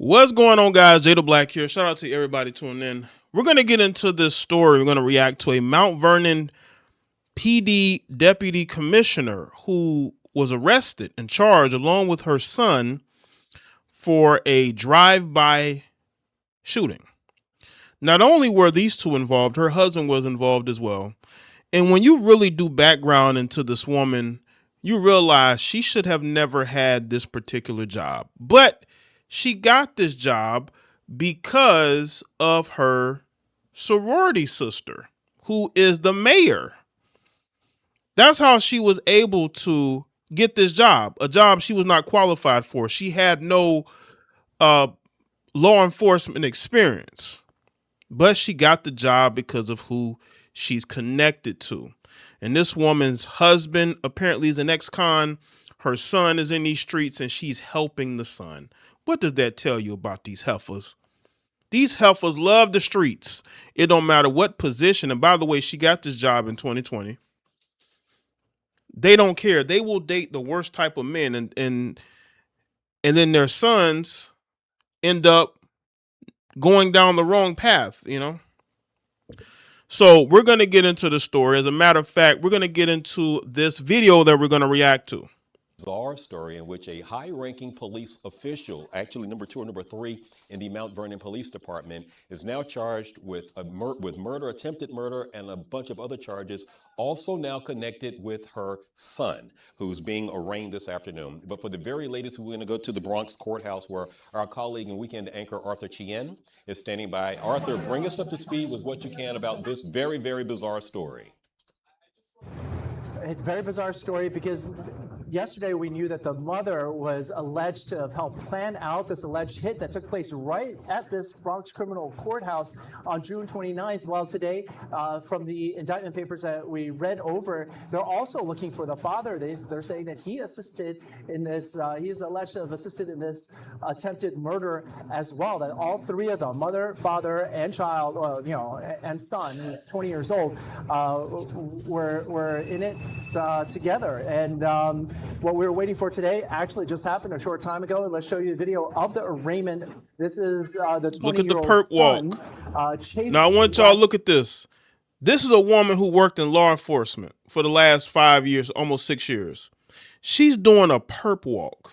What's going on, guys? JayeDeBlack here. Shout out to everybody tuning in. We're going to get into this story. We're going to react to a Mount Vernon PD deputy commissioner who was arrested and charged along with her son for a drive-by shooting. Not only were these two involved, her husband was involved as well. And when you really do background into this woman, you realize she should have never had this particular job. But she got this job because of her sorority sister, who is the mayor. That's how she was able to get this job, a job she was not qualified for. She had no law enforcement experience, but she got the job because of who she's connected to. And this woman's husband apparently is an ex-con. Her son is in these streets and she's helping the son. What does that tell you about these heifers? These heifers love the streets. It don't matter what position. And by the way, she got this job in 2020. They don't care. They will date the worst type of men, and then their sons end up going down the wrong path, you know? So we're going to get into the story. As a matter of fact, we're going to get into this video that we're going to react to. Bizarre story in which a high-ranking police official, actually number 2 or number 3 in the Mount Vernon Police Department, is now charged with murder, attempted murder, and a bunch of other charges, also now connected with her son, who's being arraigned this afternoon. But for the very latest, we're going to go to the Bronx courthouse, where our colleague and weekend anchor Arthur Chien is standing by. Arthur, bring us up to speed with what you can about this very, very bizarre story. A very bizarre story because yesterday we knew that the mother was alleged to have helped plan out this alleged hit that took place right at this Bronx criminal courthouse on June 29th. While today, from the indictment papers that we read over, they're also looking for the father. They're saying that he assisted in this, he is alleged to have assisted in this attempted murder as well. That all three of them, mother, father, and child, and son, who's 20 years old, were in it together. And what we were waiting for today actually just happened a short time ago. And let's show you the video of the arraignment. This is the 20-year-old Look at the perp son, walk. Now I want y'all to look at this. This is a woman who worked in law enforcement for the last 5 years, almost 6 years. She's doing a perp walk.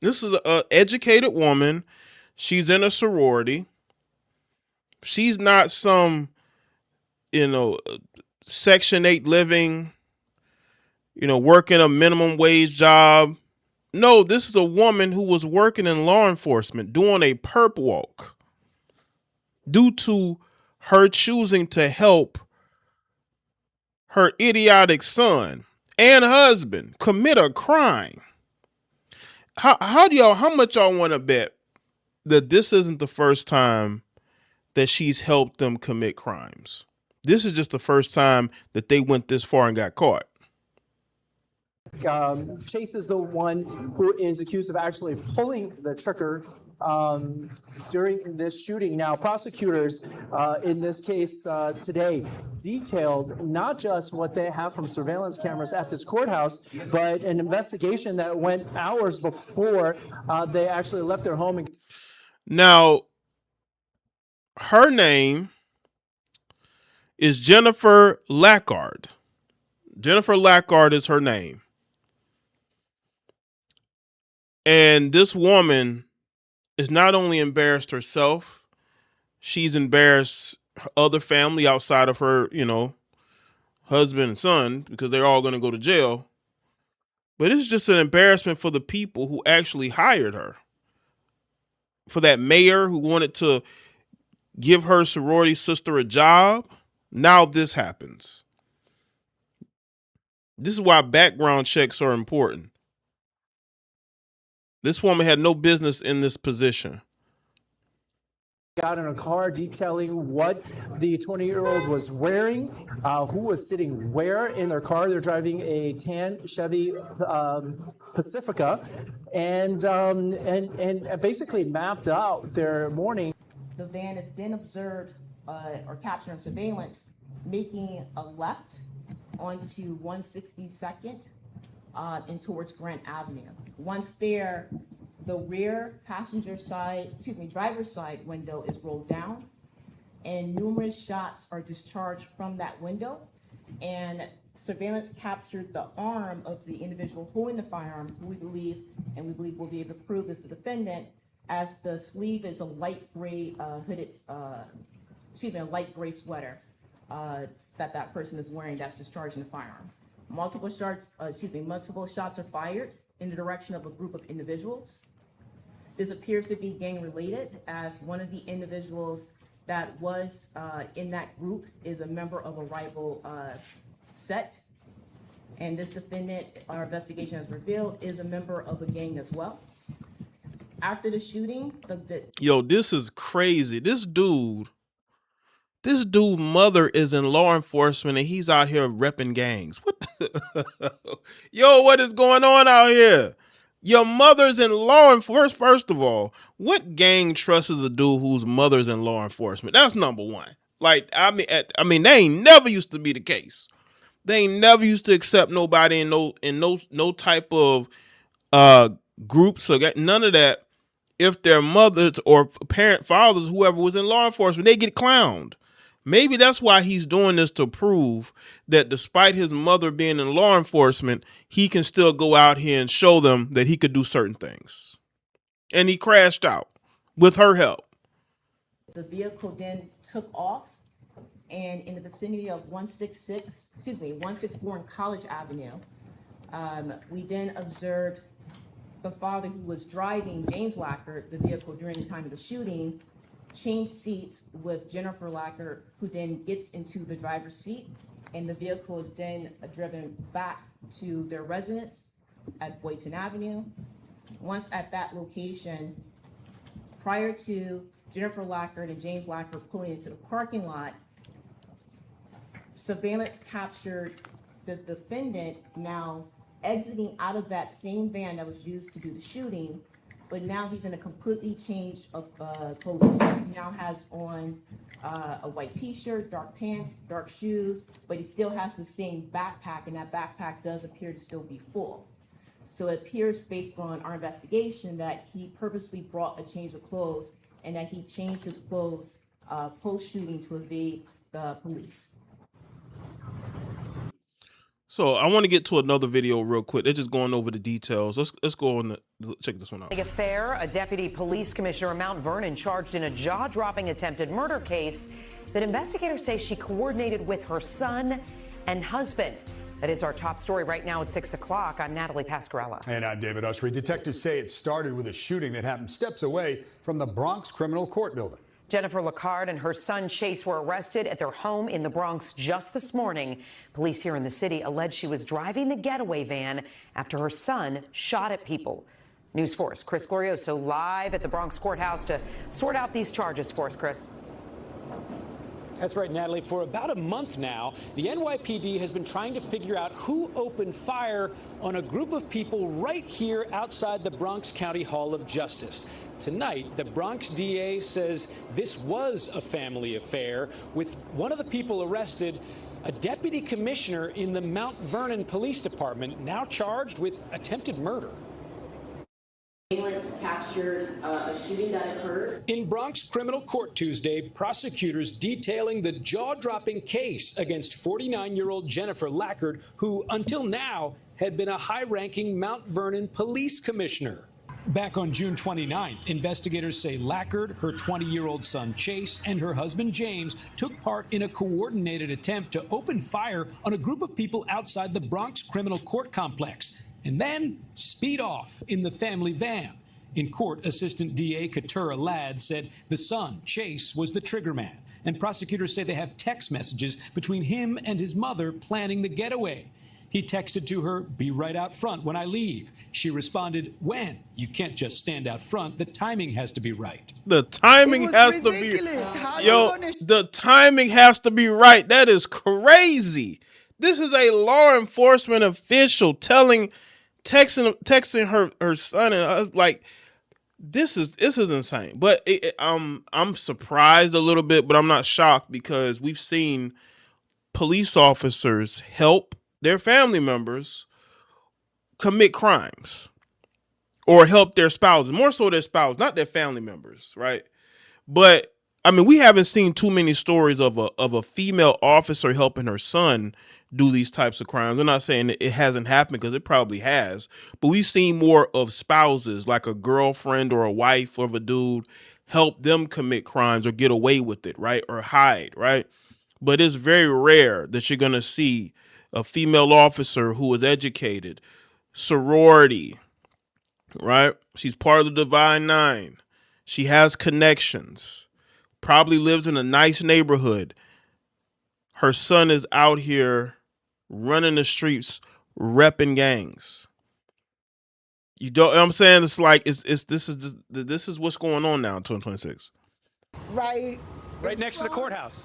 This is an educated woman. She's in a sorority. She's not some, Section 8 living, working a minimum wage job. No, this is a woman who was working in law enforcement doing a perp walk due to her choosing to help her idiotic son and husband commit a crime. How much y'all want to bet that this isn't the first time that she's helped them commit crimes? This is just the first time that they went this far and got caught. Chase is the one who is accused of actually pulling the trigger during this shooting. Now, prosecutors in this case today detailed not just what they have from surveillance cameras at this courthouse, but an investigation that went hours before they actually left their home. Now, her name is Jennifer Lackard. Jennifer Lackard is her name. And this woman is not only embarrassed herself, she's embarrassed her other family outside of her, husband and son, because they're all going to go to jail. But it's just an embarrassment for the people who actually hired her. For that mayor who wanted to give her sorority sister a job. Now this happens. This is why background checks are important. This woman had no business in this position. Got in a car detailing what the 20-year-old was wearing, who was sitting where in their car. They're driving a tan Chevy Pacifica, and basically mapped out their morning. The van is then observed or captured on surveillance making a left onto 162nd and towards Grant Avenue. Once there, The rear driver's side window is rolled down, and numerous shots are discharged from that window. And surveillance captured the arm of the individual holding the firearm, who we believe will be able to prove is the defendant, as the sleeve is a light gray a light gray sweater that person is wearing that's discharging the firearm. Multiple shots are fired in the direction of a group of individuals. This appears to be gang related, as one of the individuals that was in that group is a member of a rival set. And this defendant, our investigation has revealed, is a member of a gang as well. After the shooting, Yo, this is crazy. This dude mother is in law enforcement and he's out here repping gangs. What Yo, what is going on out here? Your mother's in law enforcement. First of all, what gang trusts a dude whose mother's in law enforcement? That's number one. Like, I mean, they ain't never used to be the case. They ain't never used to accept nobody in no type of groups or none of that. If their mothers or fathers, whoever was in law enforcement, they get clowned. Maybe that's why he's doing this, to prove that despite his mother being in law enforcement, he can still go out here and show them that he could do certain things. And he crashed out with her help. The vehicle then took off, and in the vicinity of 164 College Avenue, we then observed the father, who was driving James Lackard, the vehicle during the time of the shooting, change seats with Jennifer Lackard, who then gets into the driver's seat, and the vehicle is then driven back to their residence at Boynton Avenue. Once at that location, prior to Jennifer Lackard and James Lackard pulling into the parking lot, surveillance captured the defendant now exiting out of that same van that was used to do the shooting, but now he's in a completely change of clothing. He now has on a white t-shirt, dark pants, dark shoes, but he still has the same backpack, and that backpack does appear to still be full. So it appears, based on our investigation, that he purposely brought a change of clothes, and that he changed his clothes post-shooting to evade the police. So I want to get to another video real quick. They're just going over the details. Let's go on check this one out. Affair, a deputy police commissioner in Mount Vernon charged in a jaw-dropping attempted murder case that investigators say she coordinated with her son and husband. That is our top story right now at 6 o'clock. I'm Natalie Pascarella. And I'm David Usry. Detectives say it started with a shooting that happened steps away from the Bronx Criminal Court building. Jennifer Lackard and her son Chase were arrested at their home in the Bronx just this morning. Police here in the city allege she was driving the getaway van after her son shot at people. News 4's Chris Glorioso live at the Bronx courthouse to sort out these charges for us, Chris. That's right, Natalie. For about a month now, the NYPD has been trying to figure out who opened fire on a group of people right here outside the Bronx County Hall of Justice. Tonight, the Bronx DA says this was a family affair, with one of the people arrested, a deputy commissioner in the Mount Vernon Police Department, now charged with attempted murder. Surveillance captured a shooting that occurred in Bronx Criminal Court Tuesday. Prosecutors detailing the jaw-dropping case against 49-year-old Jennifer Lackard, who until now had been a high-ranking Mount Vernon police commissioner. Back on June 29th, investigators say Lackard, her 20-year-old son Chase, and her husband James took part in a coordinated attempt to open fire on a group of people outside the Bronx Criminal Court complex, and then speed off in the family van. In court, Assistant DA Keturah Ladd said the son, Chase, was the triggerman, and prosecutors say they have text messages between him and his mother planning the getaway. He texted to her, "Be right out front when I leave." She responded, "When? You can't just stand out front. The timing has to be right." The timing has to be... Yo, the timing has to be right. That is crazy. This is a law enforcement official texting her son, and like, this is insane. But I'm surprised a little bit, but I'm not shocked, because we've seen police officers help their family members commit crimes. or help their spouses, more so their spouse, not their family members, right? But I mean, we haven't seen too many stories of a female officer helping her son do these types of crimes. I'm not saying it hasn't happened, because it probably has, but we've seen more of spouses, like a girlfriend or a wife of a dude, help them commit crimes or get away with it, right? Or hide, right? But it's very rare that you're going to see a female officer who is educated, sorority, right? She's part of the Divine Nine. She has connections, probably lives in a nice neighborhood. Her son is out here running the streets, repping gangs. You don't, you know what I'm saying? It's like, this is what's going on now in 2026. Right next to the courthouse.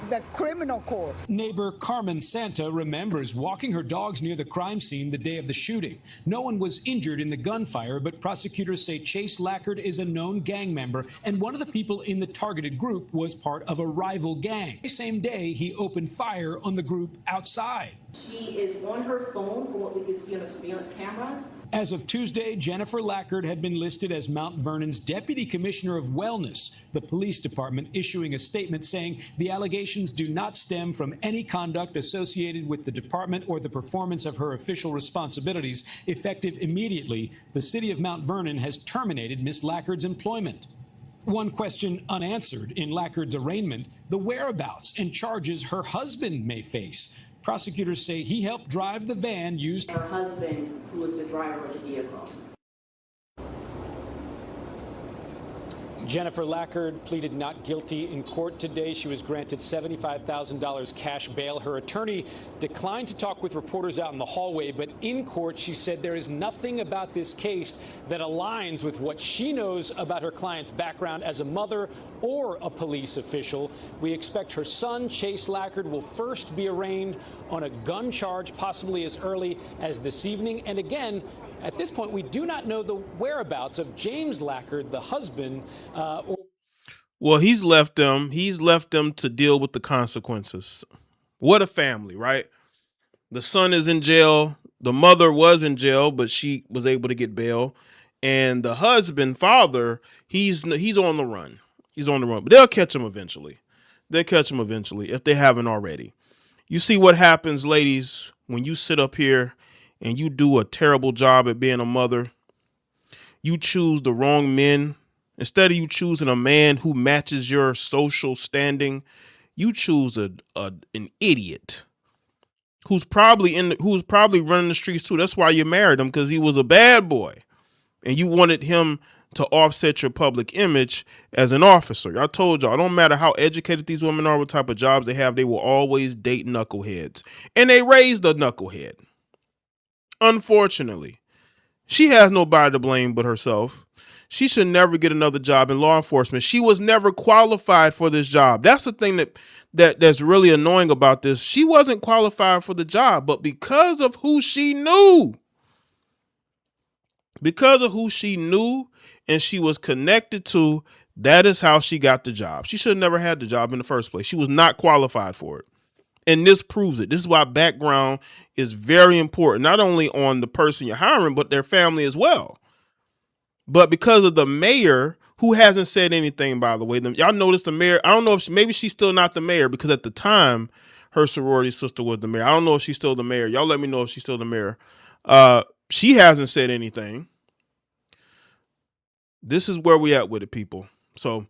the criminal court. Neighbor Carmen Santa remembers walking her dogs near the crime scene the day of the shooting. No one was injured in the gunfire, but prosecutors say Chase Lackard is a known gang member, and one of the people in the targeted group was part of a rival gang. The same day, he opened fire on the group outside. She is on her phone, from what we can see on the surveillance cameras. As of Tuesday, Jennifer Lackard had been listed as Mount Vernon's Deputy Commissioner of Wellness, the police department issuing a statement saying the allegations do not stem from any conduct associated with the department or the performance of her official responsibilities. Effective immediately, the city of Mount Vernon has terminated Miss Lackard's employment. One question unanswered in Lackard's arraignment, the whereabouts and charges her husband may face. Prosecutors say he helped drive the van used. Her husband, who was the driver of the vehicle. Jennifer Lackard pleaded not guilty in court today. She was granted $75,000 cash bail. Her attorney declined to talk with reporters out in the hallway, but in court she said there is nothing about this case that aligns with what she knows about her client's background as a mother or a police official. We expect her son, Chase Lackard, will first be arraigned on a gun charge, possibly as early as this evening. And again, at this point, we do not know the whereabouts of James Lackard, the husband. Well, he's left them to deal with the consequences. What a family, right? The son is in jail. The mother was in jail, but she was able to get bail. And the husband, father, he's on the run. He's on the run, but they'll catch him eventually. They'll catch him eventually if they haven't already. You see what happens, ladies, when you sit up here and you do a terrible job at being a mother. You choose the wrong men. Instead of you choosing a man who matches your social standing, you choose an idiot who's probably running the streets too. That's why you married him, because he was a bad boy, and you wanted him to offset your public image as an officer. I told y'all, it don't matter how educated these women are, what type of jobs they have, they will always date knuckleheads, and they raised a knucklehead. Unfortunately, she has nobody to blame but herself. She should never get another job in law enforcement. She was never qualified for this job. That's the thing that's really annoying about this. She wasn't qualified for the job, but because of who she knew, and she was connected to, that is how she got the job. She should have never had the job in the first place. She was not qualified for it. And this proves it. This is why background is very important, not only on the person you're hiring, but their family as well. But because of the mayor, who hasn't said anything, by the way, y'all notice the mayor, I don't know if maybe she's still not the mayor, because at the time her sorority sister was the mayor. I don't know if she's still the mayor. Y'all let me know if she's still the mayor. She hasn't said anything. This is where we at with it, people. So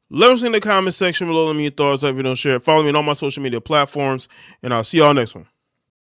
let us in the comment section below. Let me know your thoughts. If you don't share it, follow me on all my social media platforms, and I'll see y'all next one.